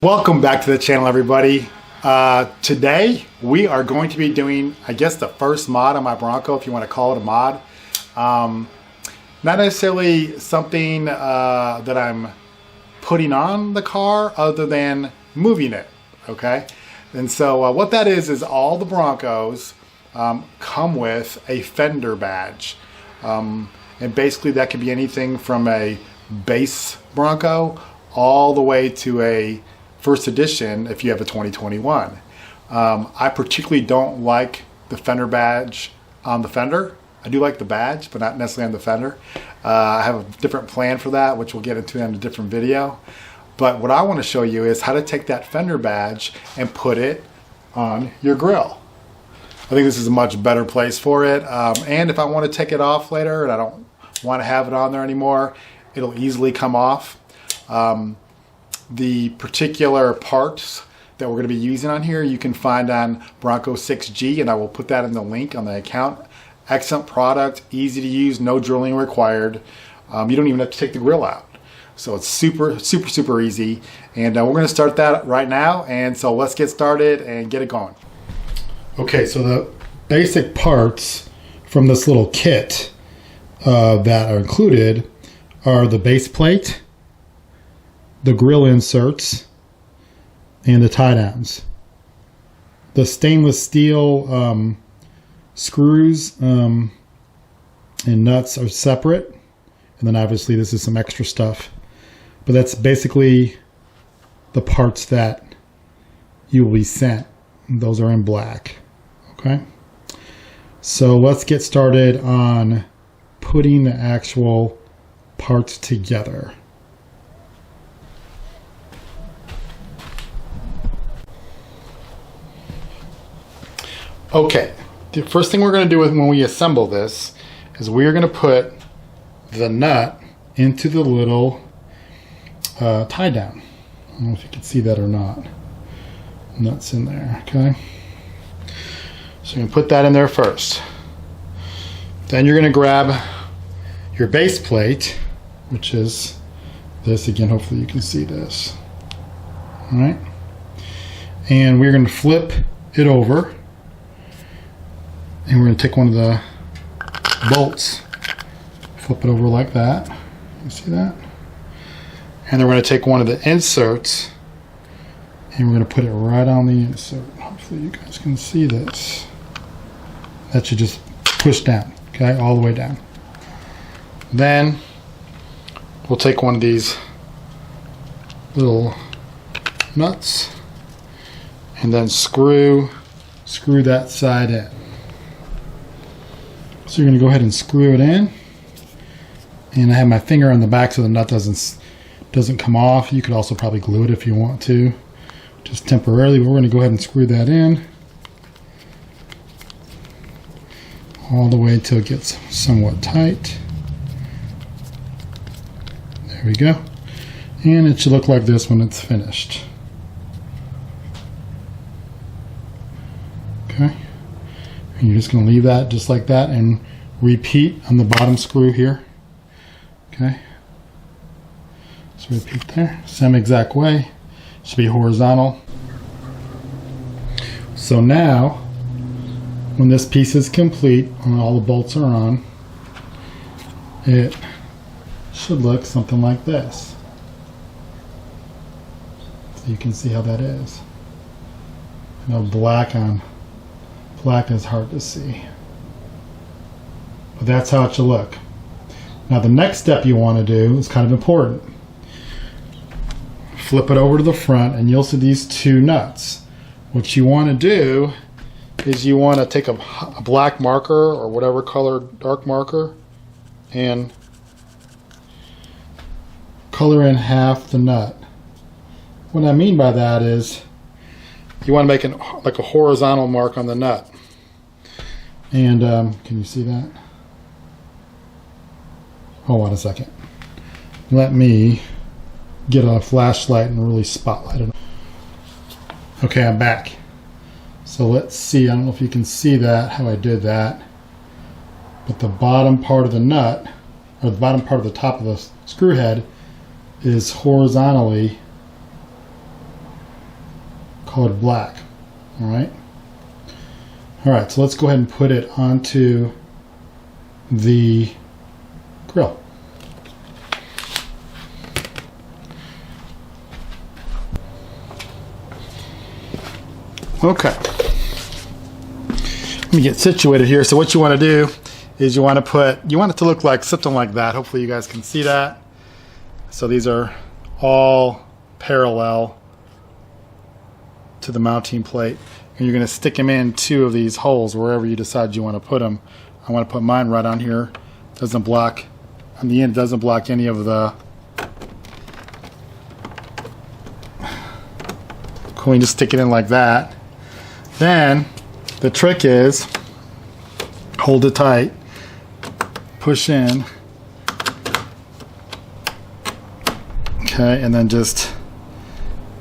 Welcome back to the channel, everybody. Today we are going to be doing, I guess, the first mod on my Bronco, if you want to call it a mod. Not necessarily something that I'm putting on the car other than moving it, okay? And so what that is all the Broncos come with a Fender badge. And basically that could be anything from a base Bronco all the way to a first edition if you have a 2021. I particularly don't like the Fender badge on the Fender. I do like the badge, but not necessarily on the Fender. I have a different plan for that, which we'll get into in a different video. But what I want to show you is how to take that Fender badge and put it on your grill. I think this is a much better place for it. And if I want to take it off later and I don't want to have it on there anymore, it'll easily come off. The particular parts that we're going to be using on here you can find on Bronco 6G, and I will put that in the link on the account. Excellent product, easy to use, no drilling required. You don't even have to take the grill out. So it's super easy. And we're going to start that right now. And so let's get started and get it going. Okay, so the basic parts from this little kit that are included are the base plate, the grill inserts, and the tie downs. The stainless steel screws and nuts are separate, and then obviously this is some extra stuff, but that's basically the parts that you will be sent. Those are in black. Okay, so let's get started on putting the actual parts together. Okay, the first thing we're going to do when we assemble this is we're going to put the nut into the little tie down. I don't know if you can see that or not. Nuts in there, okay? So you're going to put that in there first. Then you're going to grab your base plate, which is this. Again, hopefully you can see this. All right? And we're going to flip it over. And we're going to take one of the bolts, flip it over like that. You see that? And then we're going to take one of the inserts and we're going to put it right on the insert. Hopefully you guys can see this. That should just push down, okay, all the way down. Then we'll take one of these little nuts and then screw that side in. So you're going to go ahead and screw it in, and I have my finger on the back so the nut doesn't come off. You could also probably glue it if you want to, just temporarily, but we're going to go ahead and screw that in all the way until it gets somewhat tight. There we go, and it should look like this when it's finished. Okay. And you're just going to leave that just like that and repeat on the bottom screw here. Okay. So repeat there. Same exact way. Should be horizontal. So now, when this piece is complete and all the bolts are on, it should look something like this. So you can see how that is. You know, black is hard to see, but that's how it should look. Now the next step you want to do is kind of important. Flip it over to the front and you'll see these two nuts. What you want to do is you want to take a black marker or whatever color dark marker and color in half the nut. What I mean by that is you want to make like a horizontal mark on the nut. And can you see that? Hold on a second. Let me get a flashlight and really spotlight it. Okay, I'm back. So let's see. I don't know if you can see that, how I did that. But the bottom part of the nut, or the bottom part of the top of the screw head, is horizontally colored black. All right. All right, so let's go ahead and put it onto the grill. Okay. Let me get situated here. So what you want to do is you want it to look like something like that. Hopefully you guys can see that. So these are all parallel to the mounting plate. And you're going to stick them in 2 of these holes wherever you decide you want to put them. I want to put mine right on here. Doesn't block, on the end, it doesn't block any of the... Cool, you just stick it in like that. Then the trick is hold it tight, push in, okay, and then just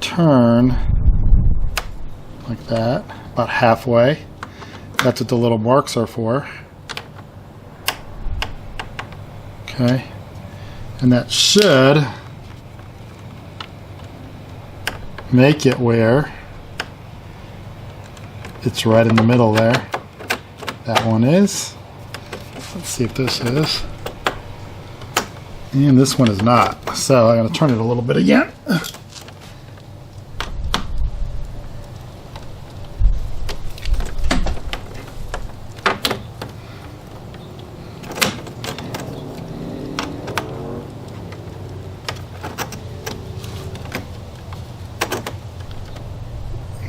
turn like that, about halfway. That's what the little marks are for. Okay, and that should make it where it's right in the middle there. That one is. Let's see if this is. And this one is not. So I'm going to turn it a little bit again.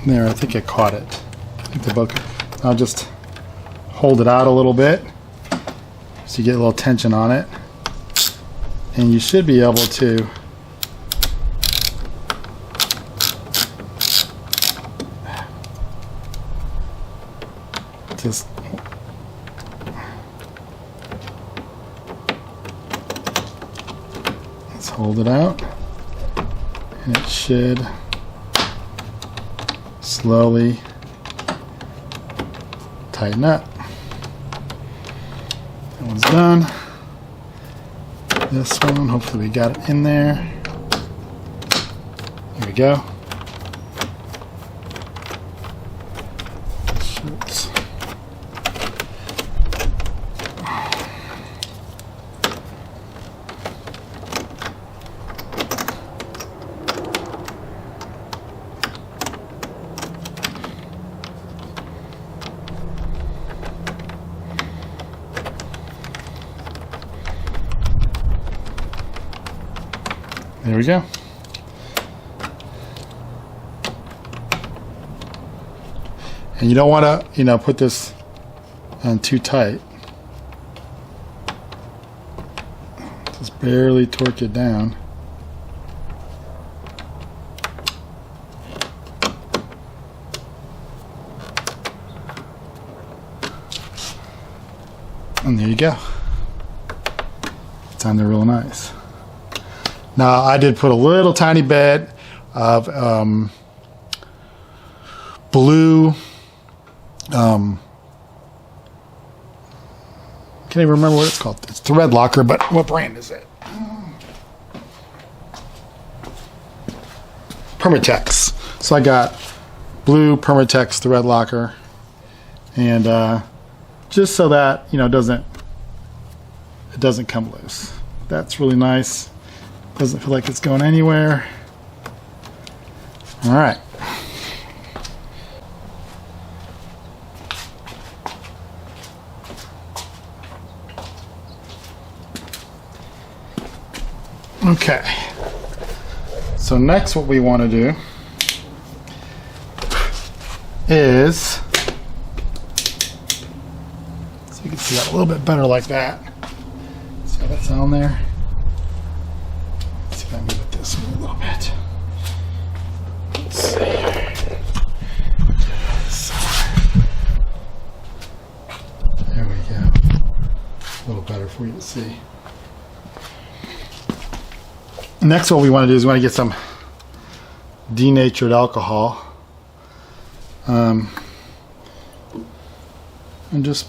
There, I think it caught it. I think the book. I'll just hold it out a little bit so you get a little tension on it, and you should be able to just let's hold it out, and it should slowly tighten up. That one's done. This one, hopefully we got it in there. There we go. Oops. There we go. And you don't want to, put this on too tight. Just barely torque it down. And there you go. It's on there real nice. Now I did put a little tiny bit of blue, can't even remember what it's called. It's thread locker, but what brand is it? Permatex. So I got blue Permatex thread locker, and just so that it doesn't come loose. That's really nice. Doesn't feel like it's going anywhere. All right. Okay. So next what we want to do is, so you can see that a little bit better like that. See how that's on there? Let's see if I can move it this way a little bit. Let's see here. There we go. A little better for you to see. Next, what we want to do is we want to get some denatured alcohol, and just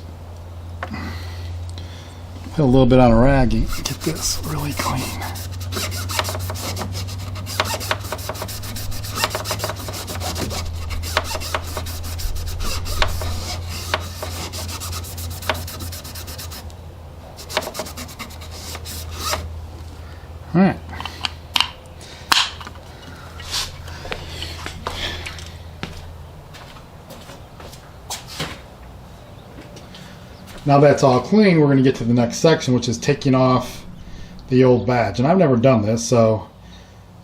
put a little bit on a rag and get this really clean. now that's all clean, we're going to get to the next section, which is taking off the old badge. And I've never done this, so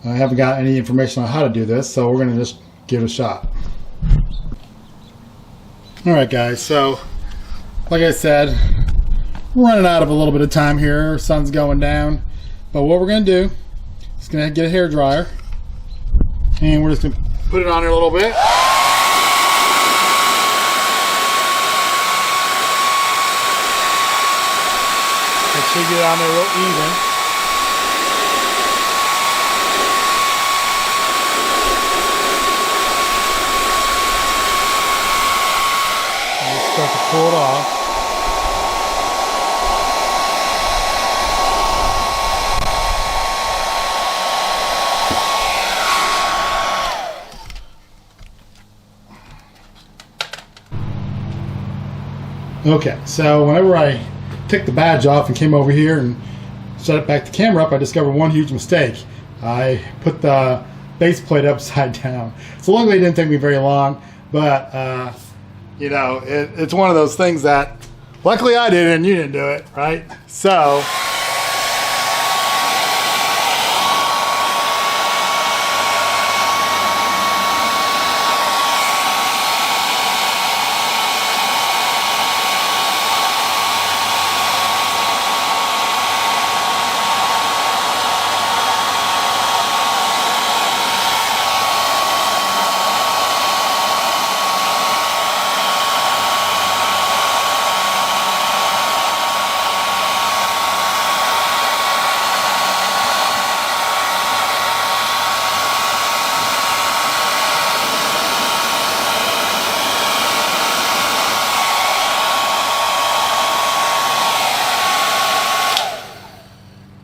I haven't got any information on how to do this, so we're going to just give it a shot. Alright guys, so like I said, we're running out of a little bit of time here. Sun's going down. But what we're going to do is going to get a hair dryer, and we're just going to put it on here a little bit. Make sure you get it on there real even. And just start to pull it off. Okay, so whenever I took the badge off and came over here and set it back the camera up, I discovered one huge mistake. I put the base plate upside down. So luckily it didn't take me very long, but you know, it's one of those things that luckily I did and you didn't do it, right? So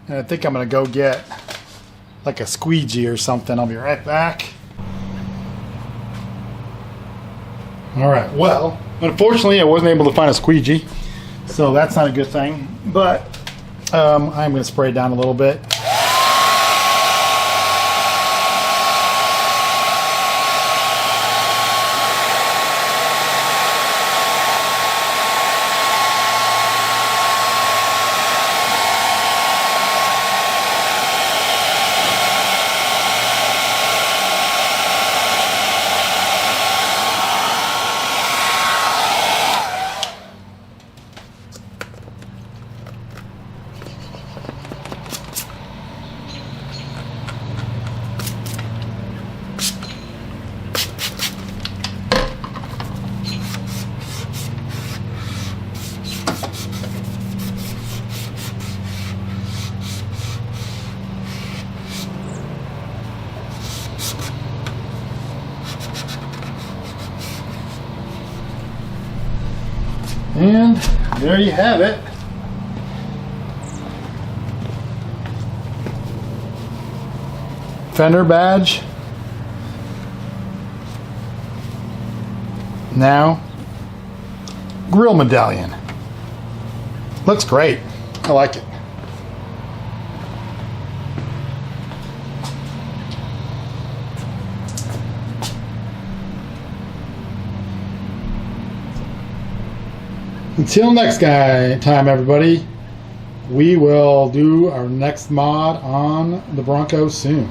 and I think I'm going to go get like a squeegee or something. I'll be right back. Alright, well, unfortunately I wasn't able to find a squeegee, so that's not a good thing. But I'm going to spray it down a little bit. And there you have it. Fender badge. Now, grill medallion. Looks great. I like it. Until next time, everybody, we will do our next mod on the Bronco soon.